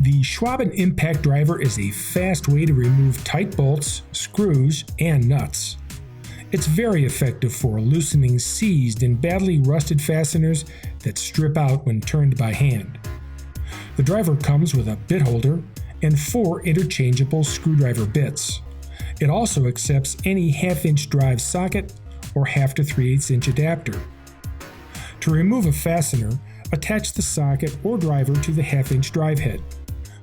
The Schwab impact driver is a fast way to remove tight bolts, screws, and nuts. It's very effective for loosening seized and badly rusted fasteners that strip out when turned by hand. The driver comes with a bit holder and 4 interchangeable screwdriver bits. It also accepts any half-inch drive socket or half to 3/8 inch adapter. To remove a fastener, attach the socket or driver to the half-inch drive head.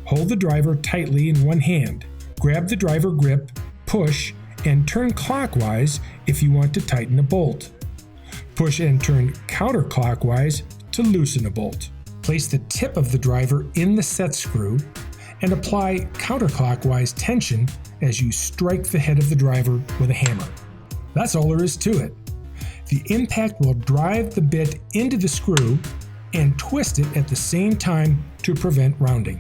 Hold the driver tightly in one hand. Grab the driver grip, push, and turn clockwise if you want to tighten a bolt. Push and turn counterclockwise to loosen a bolt. Place the tip of the driver in the set screw and apply counterclockwise tension as you strike the head of the driver with a hammer. That's all there is to it. The impact will drive the bit into the screw and twist it at the same time to prevent rounding.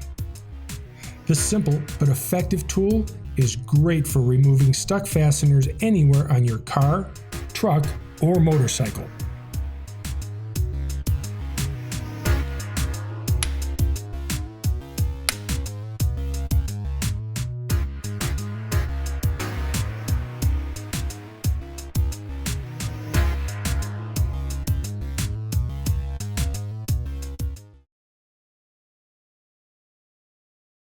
This simple but effective tool is great for removing stuck fasteners anywhere on your car, truck, or motorcycle.